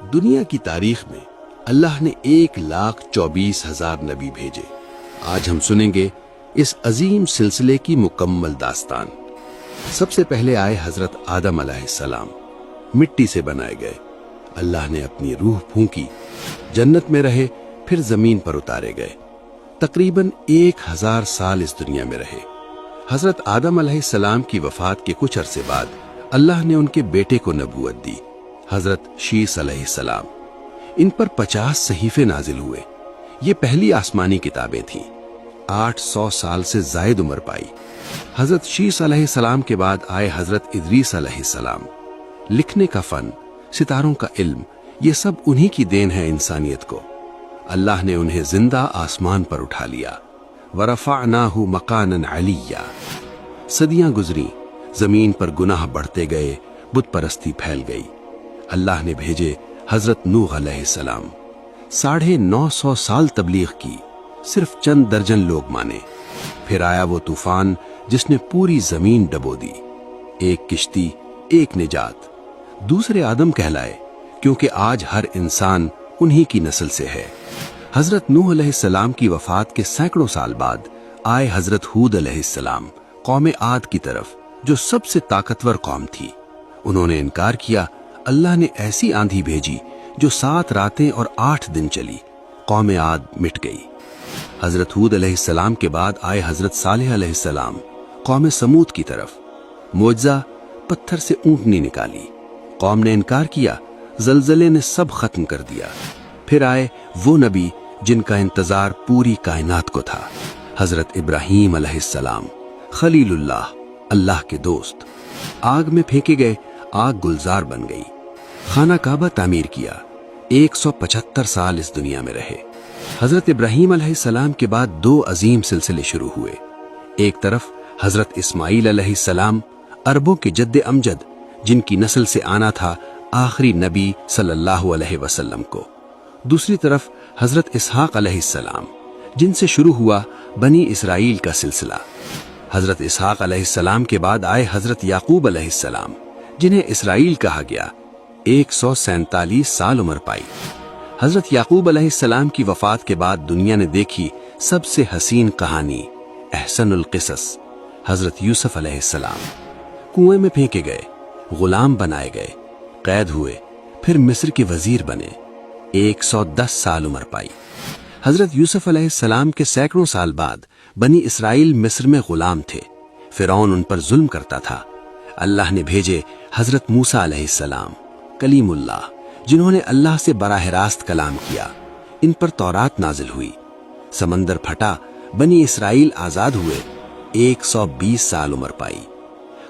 دنیا کی تاریخ میں اللہ نے 1,24,000 نبی بھیجے۔ آج ہم سنیں گے اس عظیم سلسلے کی مکمل داستان۔ سب سے پہلے آئے حضرت آدم علیہ السلام، مٹی سے بنائے گئے۔ اللہ نے اپنی روح پھونکی، جنت میں رہے، پھر زمین پر اتارے گئے۔ تقریباً 1000 سال اس دنیا میں رہے۔ حضرت آدم علیہ السلام کی وفات کے کچھ عرصے بعد اللہ نے ان کے بیٹے کو نبوت دی، حضرت شیس علیہ السلام۔ ان پر 50 صحیفے نازل ہوئے۔ یہ پہلی آسمانی کتابیں تھیں۔ 800 سال سے زائد عمر پائی۔ حضرت شیس علیہ السلام کے بعد آئے حضرت ادریس علیہ السلام۔ لکھنے کا فن، ستاروں کا علم، یہ سب انہی کی دین ہے انسانیت کو۔ اللہ نے انہیں زندہ آسمان پر اٹھا لیا۔ وَرَفَعْنَاهُ مَقَانًا عَلِيًّا۔ صدیاں گزری، زمین پر گناہ بڑھتے گئے، بت پرستی پھیل گئی۔ اللہ نے بھیجے حضرت نوح علیہ السلام۔ 950 سال تبلیغ کی، صرف چند درجن لوگ مانے۔ پھر آیا وہ طوفان جس نے پوری زمین ڈبو دی۔ ایک کشتی، ایک نجات۔ دوسرے آدم کہلائے، کیونکہ آج ہر انسان انہی کی نسل سے ہے۔ حضرت نوح علیہ السلام کی وفات کے سینکڑوں سال بعد آئے حضرت ہود علیہ السلام، قوم عاد کی طرف، جو سب سے طاقتور قوم تھی۔ انہوں نے انکار کیا۔ اللہ نے ایسی آندھی بھیجی جو 7 راتیں اور 8 دن چلی۔ قوم عاد مٹ گئی۔ حضرت ہود علیہ السلام کے بعد آئے حضرت صالح علیہ السلام، قوم سمود کی طرف۔ معجزہ، پتھر سے اونٹنی نکالی۔ قوم نے انکار کیا، زلزلے نے سب ختم کر دیا۔ پھر آئے وہ نبی جن کا انتظار پوری کائنات کو تھا، حضرت ابراہیم علیہ السلام، خلیل اللہ، اللہ کے دوست۔ آگ میں پھینکے گئے، آگ گلزار بن گئی۔ خانہ کعبہ تعمیر کیا، 175 سال اس دنیا میں رہے۔ حضرت ابراہیم علیہ السلام کے بعد 2 عظیم سلسلے شروع ہوئے۔ ایک طرف حضرت اسماعیل علیہ السلام، عربوں کے جد امجد، جن کی نسل سے آنا تھا آخری نبی صلی اللہ علیہ وسلم کو۔ دوسری طرف حضرت اسحاق علیہ السلام، جن سے شروع ہوا بنی اسرائیل کا سلسلہ۔ حضرت اسحاق علیہ السلام کے بعد آئے حضرت یعقوب علیہ السلام، جنہیں اسرائیل کہا گیا۔ 147 سال عمر پائی۔ حضرت یعقوب علیہ السلام کی وفات کے بعد دنیا نے دیکھی سب سے حسین کہانی، احسن القصص، حضرت یوسف علیہ السلام۔ کنویں میں پھینکے گئے، غلام بنائے گئے، قید ہوئے، پھر مصر کے وزیر بنے۔ 110 سال عمر پائی۔ حضرت یوسف علیہ السلام کے سینکڑوں سال بعد بنی اسرائیل مصر میں غلام تھے۔ فرعون ان پر ظلم کرتا تھا۔ اللہ نے بھیجے حضرت موسیٰ علیہ السلام، کلیم اللہ، جنہوں نے اللہ سے براہ راست کلام کیا۔ ان پر تورات نازل ہوئی۔ سمندر پھٹا، بنی اسرائیل آزاد ہوئے۔ 120 سال عمر پائی۔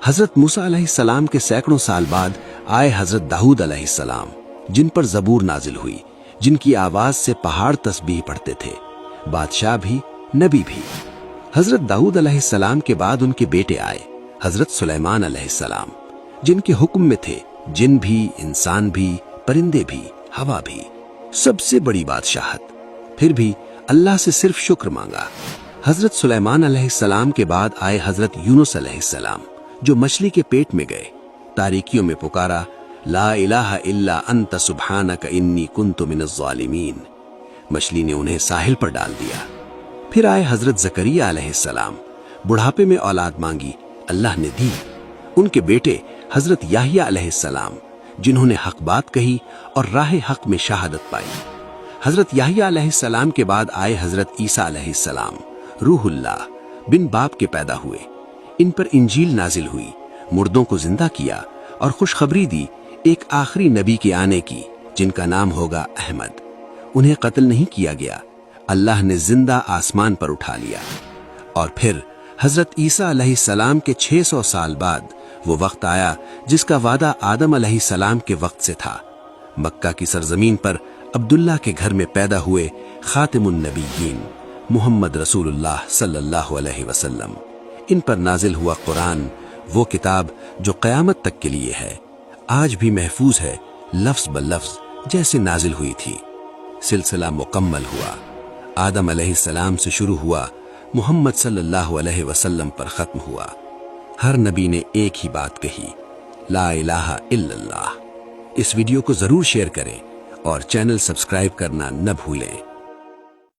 حضرت موسیٰ علیہ السلام کے سینکڑوں سال بعد آئے حضرت داؤد علیہ السلام، جن پر زبور نازل ہوئی، جن کی آواز سے پہاڑ تسبیح پڑھتے تھے، بادشاہ بھی، نبی بھی۔ حضرت داؤد علیہ السلام کے بعد ان کے بیٹے آئے، حضرت سلیمان علیہ السلام، جن کے حکم میں تھے جن بھی، انسان بھی، پرندے بھی، ہوا بھی، سب سے بڑی بادشاہت۔ پھر بھی اللہ سے صرف شکر مانگا۔ حضرت سلیمان علیہ السلام کے بعد آئے حضرت یونس علیہ السلام، جو مچھلی کے پیٹ میں گئے، تاریکیوں میں پکارا، لا الہ الا انت سبحانک انی کنت من الظالمین۔ مچھلی نے انہیں ساحل پر ڈال دیا۔ پھر آئے حضرت زکریا علیہ السلام، بڑھاپے میں اولاد مانگی، اللہ نے دی۔ ان کے بیٹے حضرت یحییٰ علیہ السلام، جنہوں نے حق بات کہی اور راہ حق میں شہادت پائی۔ حضرت یحییٰ علیہ السلام کے بعد آئے حضرت عیسیٰ علیہ السلام، روح اللہ، بن باپ کے پیدا ہوئے۔ ان پر انجیل نازل ہوئی، مردوں کو زندہ کیا اور خوشخبری دی ایک آخری نبی کے آنے کی، جن کا نام ہوگا احمد۔ انہیں قتل نہیں کیا گیا، اللہ نے زندہ آسمان پر اٹھا لیا۔ اور پھر حضرت عیسیٰ علیہ السلام کے 600 سال بعد وہ وقت آیا جس کا وعدہ آدم علیہ السلام کے وقت سے تھا۔ مکہ کی سرزمین پر عبداللہ کے گھر میں پیدا ہوئے خاتم النبیین، محمد رسول اللہ صلی اللہ علیہ وسلم۔ ان پر نازل ہوا قرآن، وہ کتاب جو قیامت تک کے لیے ہے، آج بھی محفوظ ہے، لفظ بلفظ جیسے نازل ہوئی تھی۔ سلسلہ مکمل ہوا، آدم علیہ السلام سے شروع ہوا، محمد صلی اللہ علیہ وسلم پر ختم ہوا۔ ہر نبی نے ایک ہی بات کہی، لا الہ الا اللہ۔ اس ویڈیو کو ضرور شیئر کریں اور چینل سبسکرائب کرنا نہ بھولیں۔